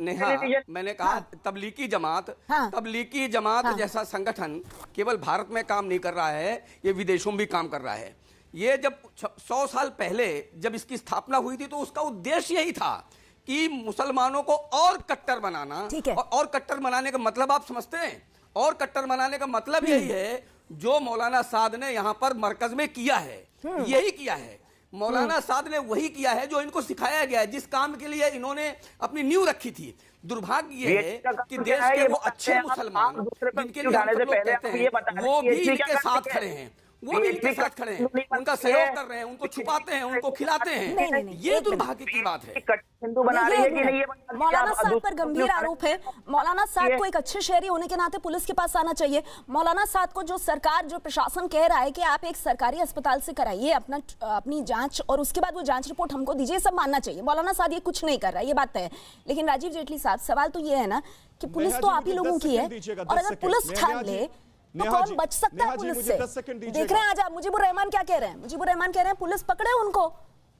नेहा, मैंने कहा हाँ। तबलीगी जमात, हाँ। तबलीगी जमात हाँ। जैसा संगठन केवल भारत में काम नहीं कर रहा है, ये विदेशों में भी काम कर रहा है। ये जब 100 साल पहले जब इसकी स्थापना हुई थी तो उसका उद्देश्य यही था कि मुसलमानों को और कट्टर बनाना। ठीक है। और कट्टर बनाने का मतलब आप समझते हैं? और कट्टर बनाने का मतलब यही है जो मौलाना साद ने यहां पर मरकज में किया है, यही किया है। मौलाना साद ने वही किया है जो इनको सिखाया गया है, जिस काम के लिए इन्होंने अपनी नींव रखी थी। दुर्भाग्य ये है कि देश के वो अच्छे मुसलमान जिनके लिए हम सब लोग कहते हैं, वो भी इनके साथ खड़े हैं, वो भी इनके साथ खड़े हैं, उनका सहयोग कर रहे हैं, उनको छुपाते हैं, उनको खिलाते हैं। ये दुर्भाग्य की बात है। हिंदू बना रही है कि नहीं, ये मौलाना साद पर गंभीर आरोप है। मौलाना साद को एक अच्छे शहरी होने के नाते पुलिस के पास आना चाहिए। मौलाना साद को जो सरकार, जो प्रशासन कह रहा है कि आप एक सरकारी अस्पताल से कराइए अपनी जांच और उसके बाद वो जांच रिपोर्ट हमको दीजिए, सब मानना चाहिए। मौलाना साद ये कुछ नहीं कर रहा है, ये बात है। लेकिन राजीव जेटली साहब, सवाल तो ये है ना कि पुलिस तो आप ही लोगों की है, और अगर पुलिस ठान ले तो कौन बच सकता है पुलिस से? देख रहे हैं आज आप मुजीबुर रहमान क्या कह रहे हैं? मुजीबुर रहमान कह रहे हैं पुलिस पकड़े उनको।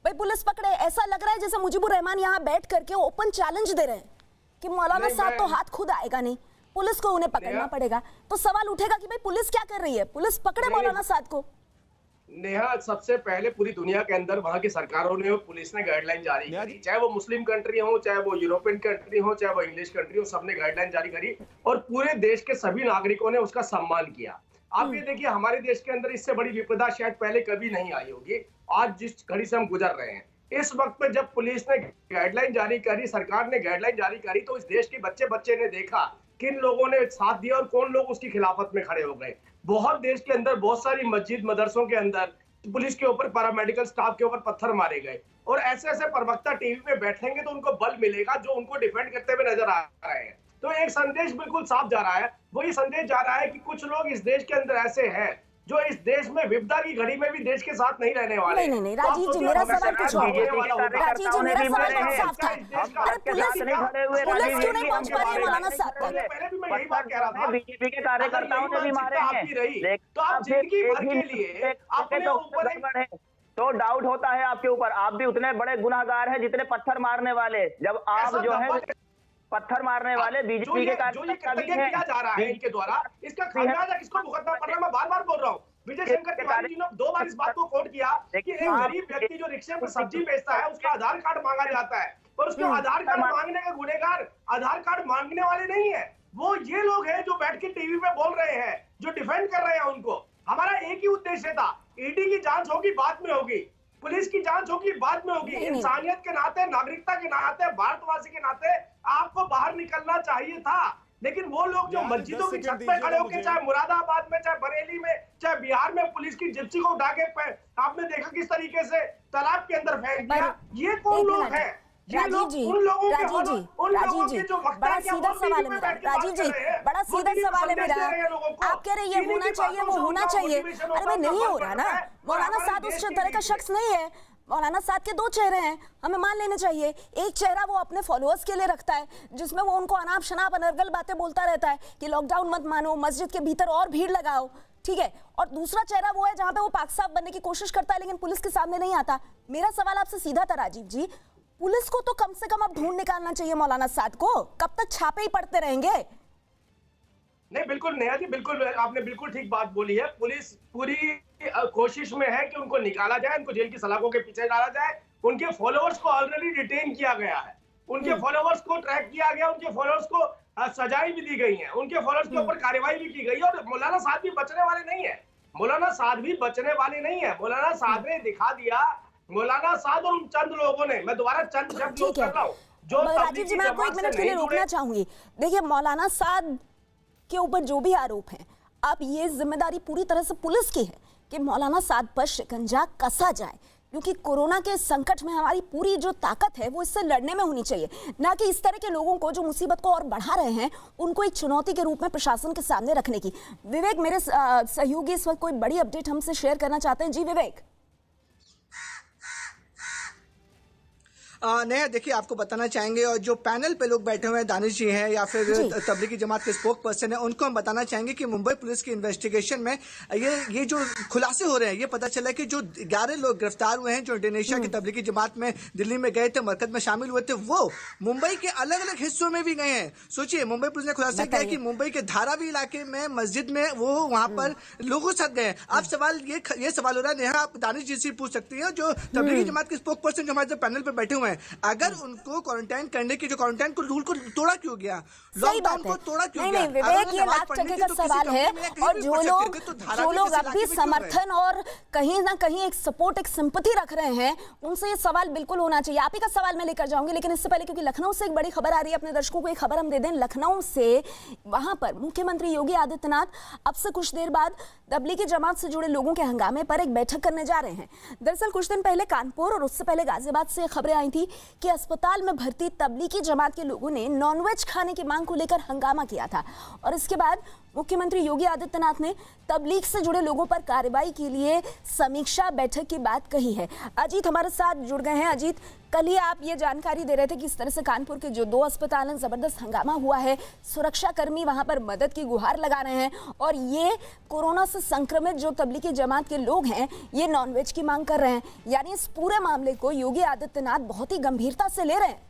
भाई पुलिस पकड़े, ऐसा लग रहा है जैसे मुजीबुर रहमान यहाँ बैठ करके ओपन चैलेंज दे रहे हैं कि मौलाना साहब तो हाथ खुद आएगा नहीं, पुलिस को उन्हें पकड़ना पड़ेगा। तो सवाल उठेगा कि भाई पुलिस क्या कर रही है? पुलिस पकड़े मौलाना साहब को। नेहा, सबसे पहले पूरी दुनिया के अंदर वहां की सरकारों ने और पुलिस ने गाइडलाइन जारी करी, चाहे वो मुस्लिम कंट्री हो, चाहे वो यूरोपियन कंट्री हो, चाहे वो इंग्लिश कंट्री हो, सबने गाइडलाइन जारी करी और पूरे देश के सभी नागरिकों ने उसका सम्मान किया। आप ये देखिए, हमारे देश के अंदर इससे बड़ी विपदा शायद पहले कभी नहीं आई होगी, आज जिस घड़ी से हम गुजर रहे हैं। इस वक्त पे जब पुलिस ने गाइडलाइन जारी करी, सरकार ने गाइडलाइन जारी करी, तो इस देश के बच्चे बच्चे ने देखा किन लोगों ने साथ दिया और कौन लोग उसकी खिलाफत में खड़े हो गए। बहुत देश के अंदर बहुत सारी मस्जिद मदरसों के अंदर पुलिस के ऊपर, पैरामेडिकल स्टाफ के ऊपर पत्थर मारे गए। और ऐसे ऐसे प्रवक्ता टीवी पे बैठेंगे तो उनको बल मिलेगा जो उनको डिफेंड करते हुए नजर आ रहे हैं। तो एक संदेश बिल्कुल साफ जा रहा है, वो ये संदेश जा रहा है कि कुछ लोग इस देश के अंदर ऐसे हैं जो इस देश में विपदा की घड़ी में भी देश के साथ नहीं रहने वाले। नहीं राजीव जी, मेरा सवाल कुछ और है। राजीव जी, मेरा सवाल बहुत साफ था। अरे पुलिस क्यों नहीं पहुंच पा रही है मौलाना साहब तक? पहले भी मैं यही बात कह रहा था, बीजेपी के कार्यकर्ताओं ने भी मारे हैं, तो आप जिंदगी भर के लिए अपने ऊपर तो डाउट होता है आपके ऊपर। आप भी उतने बड़े गुनाहगार हैं जितने पत्थर मारने वाले। जब आप जो है पत्थर मारने वाले बीजेपी के कार्यकर्ता भी हैं, किया जा रहा है इनके द्वारा, इसका खामियाजा किसको भुगतना पड़ रहा है? मैं बार बार बोल रहा हूँ। विजय शंकर तिवारी जी ने 2 बार इस बात को कोट किया कि एक गरीब व्यक्ति जो रिक्शे पर सब्जी बेचता है उसका आधार कार्ड मांगा जाता है, और उसके आधार कार्ड मांगने का गुनहगार आधार कार्ड मांगने वाले नहीं है, वो ये लोग हैं जो बैठ के टीवी पे बोल रहे हैं, जो डिफेंड कर रहे हैं उनको। हमारा एक ही उद्देश्य था, ईडी की जांच होगी बाद में होगी, पुलिस की जांच होगी बाद में होगी। इंसानियत के नाते, नागरिकता के नाते, भारतवासी के नाते आपको बाहर निकलना चाहिए था। लेकिन वो लोग जो मस्जिदों की छत पे खड़े होकर, चाहे मुरादाबाद में, चाहे बरेली में, चाहे बिहार में, पुलिस की जिप्सी को उठा के आपने देखा किस तरीके से तालाब के अंदर फेंक दिया। ये कौन लोग हैं? राजीव जी, बड़ा सीधा सवाल है मेरा। राजीव जी, बड़ा सीधा सवाल है मेरा। आप कह रहे ये होना चाहिए, वो होना चाहिए। अरे भाई नहीं हो रहा ना। मौलाना साद उस तरह का शख्स नहीं है। मौलाना साद के 2 चेहरे हैं, हमें मान लेने चाहिए। एक चेहरा वो अपने फॉलोअर्स के लिए रखता है, जिसमें वो उनको अनाप शनाप अनर्गल बातें बोलता रहता है कि लॉकडाउन मत मानो, मस्जिद के भीतर और भीड़ लगाओ, ठीक है। और दूसरा चेहरा वो है जहां पे वो पाक साफ बनने की कोशिश करता है लेकिन पुलिस के सामने नहीं आता। मेरा सवाल आपसे सीधा था राजीव जी, पुलिस को तो कम से कम अब ढूंढ निकालना चाहिए मौलाना साद को। कब तक छापे ही पड़ते रहेंगे? नहीं, बिल्कुल नेहा जी, बिल्कुल आपने बिल्कुल ठीक बात बोली है। पुलिस पूरी कोशिश में है कि उनको निकाला जाए, उनको जेल की सलाखों के पीछे डाला जाए। उनके फॉलोअर्स को ऑलरेडी डिटेन किया गया है, उनके फॉलोअर्स को ट्रैक किया गया, उनके फॉलोअर्स को सजाएं भी दी गई है, उनके फॉलोअर्स के ऊपर कार्रवाई भी की गई है। और मौलाना साद भी बचने वाले नहीं है, मौलाना साद भी बचने वाले नहीं है। मौलाना साद ने दिखा दिया, मौलाना साद और उन चंद लोगों ने, मैं दोबारा चंद शब्द यूज कर रहा हूँ, जो राजीव जी मैं आपको 1 मिनट के लिए रोकना चाहूंगी। देखिए, मौलाना साद के ऊपर जो भी आरोप है, अब ये जिम्मेदारी पूरी तरह से पुलिस की है कि मौलाना साद पर शिकंजा कसा जाए, क्योंकि कोरोना के संकट में हमारी पूरी जो ताकत है वो इससे लड़ने में होनी चाहिए, ना कि इस तरह के लोगों को जो मुसीबत को और बढ़ा रहे हैं उनको एक चुनौती के रूप में प्रशासन के सामने रखने की। विवेक, मेरे सहयोगी इस वक्त कोई बड़ी अपडेट हमसे शेयर करना चाहते हैं। जी विवेक। नेहा देखिए, आपको बताना चाहेंगे और जो पैनल पे लोग बैठे हुए हैं, दानिश जी हैं या फिर तबलीगी जमात के स्पोक पर्सन है, उनको हम बताना चाहेंगे कि मुंबई पुलिस की इन्वेस्टिगेशन में ये जो खुलासे हो रहे हैं, ये पता चला कि जो 11 लोग गिरफ्तार हुए हैं जो इंडोनेशिया की तबलीगी जमात में दिल्ली में गए थे, मरकज में शामिल हुए थे, वो मुंबई के अलग अलग हिस्सों में भी गए हैं। सोचिए, मुंबई पुलिस ने खुलासा किया कि मुंबई के धारावी इलाके में मस्जिद में वो वहां पर लोगों के साथ गए। अब सवाल ये सवाल हो रहा है, नेहा आप दानिश जी से पूछ सकती हैं, जो तबलीगी जमात के स्पोक पर्सन जो हमारे पैनल पर बैठे हुए हैं, अगर उनको क्वारंटाइन करने की जो क्वारंटाइन को रूल को तोड़ा क्यों गया, लॉकडाउन को तोड़ा क्यों गया? नहीं विवेक, ये लाख टके का सवाल है। और जो लोग अब भी समर्थन और कहीं ना कहीं एक सपोर्ट, एक सिंपैथी रख रहे हैं, उनसे ये सवाल बिल्कुल होना चाहिए। आप ही का सवाल मैं लेकर जाऊंगी, लेकिन इससे पहले क्योंकि लखनऊ से एक बड़ी खबर आ रही है, अपने दर्शकों को एक खबर हम दे दें। लखनऊ से वहां पर मुख्यमंत्री योगी आदित्यनाथ अब से कुछ देर बाद तबलीगी जमात से जुड़े लोगों के हंगामे पर एक बैठक करने जा रहे हैं। दरअसल कुछ दिन पहले कानपुर और उससे पहले गाजियाबाद से खबरें आई थी कि अस्पताल में भर्ती तबलीगी जमात के लोगों ने नॉनवेज खाने की मांग को लेकर हंगामा किया था, और इसके बाद मुख्यमंत्री योगी आदित्यनाथ ने तबलीग से जुड़े लोगों पर कार्रवाई के लिए समीक्षा बैठक की बात कही है। अजीत हमारे साथ जुड़ गए हैं। अजीत, कल ही आप ये जानकारी दे रहे थे कि इस तरह से कानपुर के जो 2 अस्पताल हैं, जबरदस्त हंगामा हुआ है, सुरक्षाकर्मी वहां पर मदद की गुहार लगा रहे हैं, और ये कोरोना से संक्रमित जो तबलीगी जमात के लोग हैं ये नॉनवेज की मांग कर रहे हैं। यानी इस पूरे मामले को योगी आदित्यनाथ बहुत ही गंभीरता से ले रहे हैं।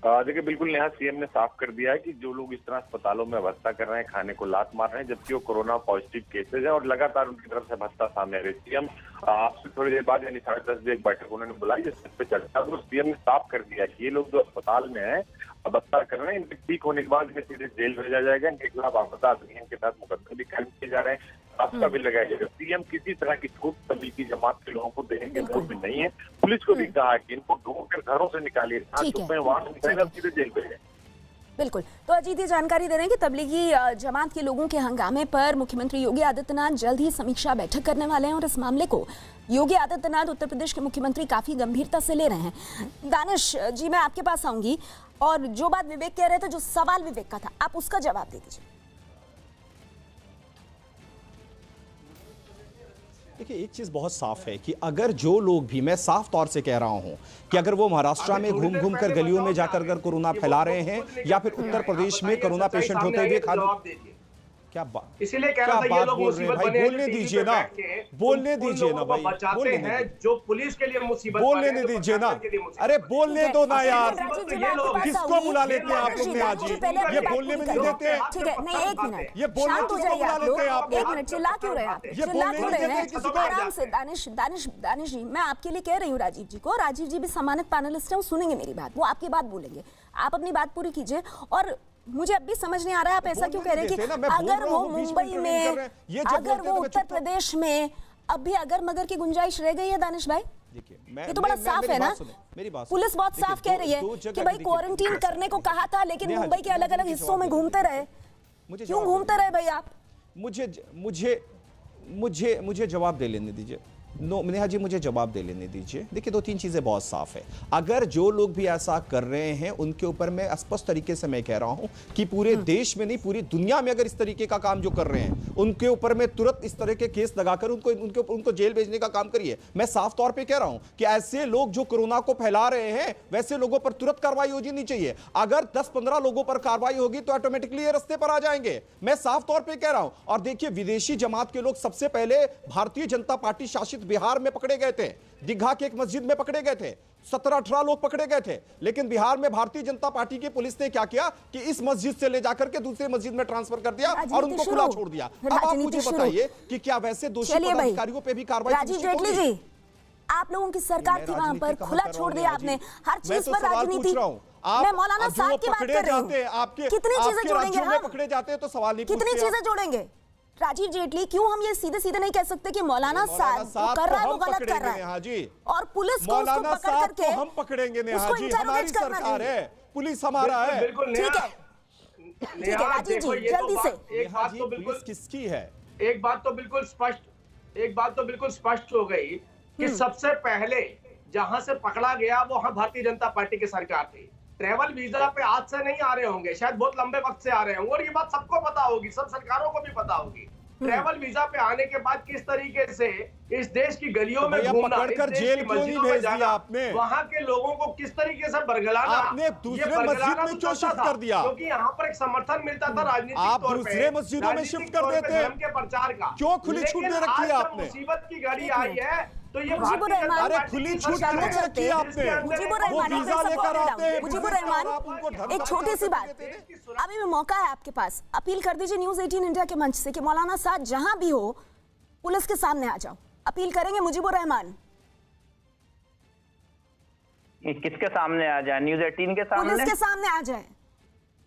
देखिए, बिल्कुल नेहा, सीएम ने साफ कर दिया है कि जो लोग इस तरह अस्पतालों में अवस्था कर रहे हैं, खाने को लात मार रहे हैं, जबकि वो कोरोना पॉजिटिव केसेज हैं, और लगातार उनकी तरफ से भत्ता सामने आ रही है। सीएम आपसे थोड़ी देर बाद यानी 10:30 बजे एक बैठक उन्होंने बुलाई जिस पे चर्चा, तो सीएम ने साफ कर दिया कि ये लोग जो अस्पताल में है अवस्था कर रहे हैं, इनके ठीक होने के बाद इन्हें सीधे जेल भेजा जाएगा। इनके खिलाफ आपदा अधिनियम के तहत मुकदमे भी कायम किए जा रहे हैं, रास्ता भी लगाया जाएगा। सीएम किसी तरह की छूट तबलीगी जमात के लोगों को देंगे भी नहीं है। पुलिस को भी कहा कि इनको ढूंढकर घरों से निकालिए, वहां से निकालिए, सीधे जेल भेजें। बिल्कुल, तो अजीत ये जानकारी दे रहे हैं कि तबलीगी जमात के लोगों के हंगामे पर मुख्यमंत्री योगी आदित्यनाथ जल्द ही समीक्षा बैठक करने वाले हैं, और इस मामले को योगी आदित्यनाथ उत्तर प्रदेश के मुख्यमंत्री काफी गंभीरता से ले रहे हैं। दानिश जी, मैं आपके पास आऊंगी, और जो बात विवेक कह रहे थे, जो सवाल विवेक का था, आप उसका जवाब दे दीजिए। देखिए, एक चीज बहुत साफ है कि अगर जो लोग भी, मैं साफ तौर से कह रहा हूं कि अगर वो महाराष्ट्र में घूम घूम कर गलियों में जाकर अगर कोरोना फैला रहे हैं, या फिर उत्तर प्रदेश में कोरोना पेशेंट होते हुए क्या बात, इसीलिए क्या बात बोल रहे हैं भाई? बोलने दीजिए ना, बोलने दीजिए ना भाई, बोलने हैं जो पुलिस के लिए मुसीबत, बोलने नहीं दीजिए ना, अरे बोलने दो ना यार, किसको बुला लेते हैं आप लोग ने आज? ये बोलने में नहीं देते। ठीक है, नहीं, एक मिनट, ये बोलने किसको बुला लेते हैं आप? एक मिनट, चिल्ला क्यों रहे हैं आप? चिल्ला क्यों रहे हैं? आराम से दानिश जी, मैं आपके लिए कह रही हूँ राजीव जी को। राजीव जी भी सम्मानित पैनलिस्ट हैं, वो सुनेंगे मेरी बात, वो आपकी बात बोलेंगे, आप अपनी बात पूरी कीजिए। और मुझे अब भी समझ नहीं आ रहा है आप ऐसा क्यों कह रहे हैं कि अगर वो मुंबई में, अगर वो उत्तर प्रदेश में, अब भी अगर मगर की गुंजाइश रह गई है दानिश भाई? ये तो बड़ा साफ है ना, पुलिस बहुत साफ कह रही है कि भाई क्वारंटीन करने को कहा था, लेकिन मुंबई के अलग अलग हिस्सों में घूमते रहे। क्यों घूमते रहे भाई आप? मुझे जवाब दे लेने दीजिए। नेहा जी, मुझे जवाब दे लेने दीजिए। देखिए, 2-3 चीजें बहुत साफ है। अगर जो लोग भी ऐसा कर रहे हैं, उनके ऊपर मैं स्पष्ट तरीके से मैं कह रहा हूं कि पूरे देश में नहीं, पूरी दुनिया में अगर इस तरीके का काम जो कर रहे हैं, उनके ऊपर मैं तुरंत इस तरह के केस लगाकर उनको जेल भेजने का काम करिए। मैं साफ तौर पर कह रहा हूं कि ऐसे लोग जो कोरोना को फैला रहे हैं, वैसे लोगों पर तुरंत कार्रवाई होनी चाहिए। अगर 10-15 लोगों पर कार्रवाई होगी तो ऑटोमेटिकली ये रास्ते पर आ जाएंगे। मैं साफ तौर पर कह रहा हूं। और देखिए, विदेशी जमात के लोग सबसे पहले भारतीय जनता पार्टी शासित बिहार में पकड़े गए थे, दीघा के एक मस्जिद में पकड़े गए थे, 17-18 लोग पकड़े गए थे। लेकिन बिहार में भारतीय जनता पार्टी की पुलिस ने क्या किया कि इस मस्जिद से ले जाकर के दूसरी मस्जिद में ट्रांसफर कर दिया और उनको खुला छोड़ दिया। अब आप मुझे बताइए कि क्या वैसे दोषी पदाधिकारियों पे भी कार्रवाई? राजीव जेटली जी, आप लोगों की सरकार थी, वहां पर खुला छोड़ दिया आपने, हर चीज पर राजनीति। मैं मौलाना साहब की बात कर रही हूं। कितनी चीजें जोड़ेंगे हम? पकड़े जाते हैं तो सवाल नहीं, कितनी चीजें जोड़ेंगे राजीव जेटली? क्यों हम ये सीधे सीधे नहीं कह सकते कि मौलाना साहब जो कर रहा है वो गलत कर रहा है, और पुलिस को उसको पकड़ करके हम पकड़ेंगे? नेहा जी, हमारी सरकार है, पुलिस हमारा है। ठीक है, ठीक है राजीव जी, जल्दी से। एक बात तो बिल्कुल किसकी है? एक बात तो बिल्कुल स्पष्ट हो गई कि सबसे पहले जहां से पकड़ा गया वो भारतीय जनता पार्टी की सरकार थी। ट्रैवल वीजा पे आज से नहीं आ रहे होंगे, शायद बहुत लंबे वक्त से आ रहे होंगे, और ये बात सबको पता होगी, सब सरकारों को भी पता होगी। ट्रैवल वीजा पे आने के बाद किस तरीके से इस देश की गलियों में भैया, घूमना, पकड़कर इस देश जेल की क्यों नहीं मस्जिदों में भेज दिया जाना, आपने? वहां के लोगों को किस तरीके से बरगलाना, आपने दूसरे ये बरगलाना मस्जिद में तो क्यों चलता शिफ्ट था, कर दिया? क्योंकि यहाँ पर एक समर्थन मिलता था राजनीतिक आप तौर पे, दूसरे मस्जिदों में राजनीतिक शिफ्ट कर तौर पे देते। धर्म के प्रचार का क्यों खुली छूट दे रखी है लेकिन आज जब आपने? मुसीबत की घड़ी आई है तो ये मुजीबुर भारतीय रहमान, जनता अरे पार्टी खुली की छूट सरकार क्यों है, दे रखी है आपने? जिसके अंदर मुजीबुर एक वो रहमान, वीजा लेकर आते हैं, मुजीबुर पुलिस रहमान, आप उनको धर्म एक का छोटी सी प्रचार बात, देते हैं। अभी भी मौका है आपके पास, अपील कर दीजिए न्यूज़ 18 इंडिया के मंच से कि मौलाना साद जहां भी हो पुलिस के सामने आ जाओ। अपील करेंगे मुजीबुर रहमान। किसके सामने आ जाए? न्यूज़ 18 के सामने? पुलिस के सामने आ जाए।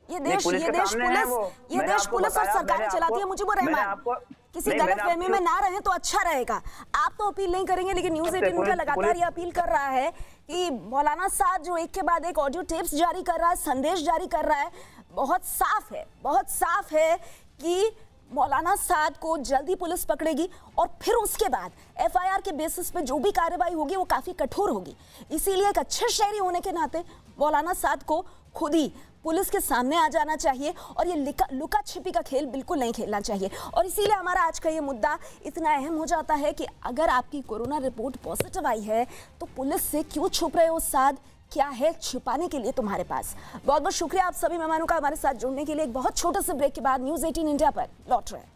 ये देश पुलिस के सामने है वो। ये मैंने देश आपको पुलिस और बताया, सरकारें मैंने चलाती है। आपको- मुजीबुर मैंने रहमान, आपको- किसी नहीं, गलत मैंने फहमी आपको- में ना रहे तो अच्छा रहेगा। आप तो अपील नहीं करेंगे, लेकिन न्यूज़ 18 इंडिया लगातार ये अपील कर रहा है कि मौलाना साद जो एक के बाद एक ऑडियो टेप्स जारी कर रहा है, संदेश जारी कर रहा है, बहुत साफ है कि मौलाना साद को जल्दी पुलिस पकड़ेगी और फिर उसके बाद एफआईआर के बेसिस पे जो भी कार्रवाई होगी वो काफी कठोर होगी। इसीलिए एक अच्छे शहरी होने के नाते मौलाना साद को खुद ही पुलिस के सामने आ जाना चाहिए और ये लुका छिपी का खेल बिल्कुल नहीं खेलना चाहिए। और इसीलिए हमारा आज का ये मुद्दा इतना अहम हो जाता है कि अगर आपकी कोरोना रिपोर्ट पॉजिटिव आई है तो पुलिस से क्यों छुप रहे हो साद? क्या है छुपाने के लिए तुम्हारे पास? बहुत बहुत शुक्रिया आप सभी मेहमानों का हमारे साथ जुड़ने के लिए। एक बहुत छोटे से ब्रेक के बाद न्यूज़ 18 इंडिया पर लौट रहे हैं।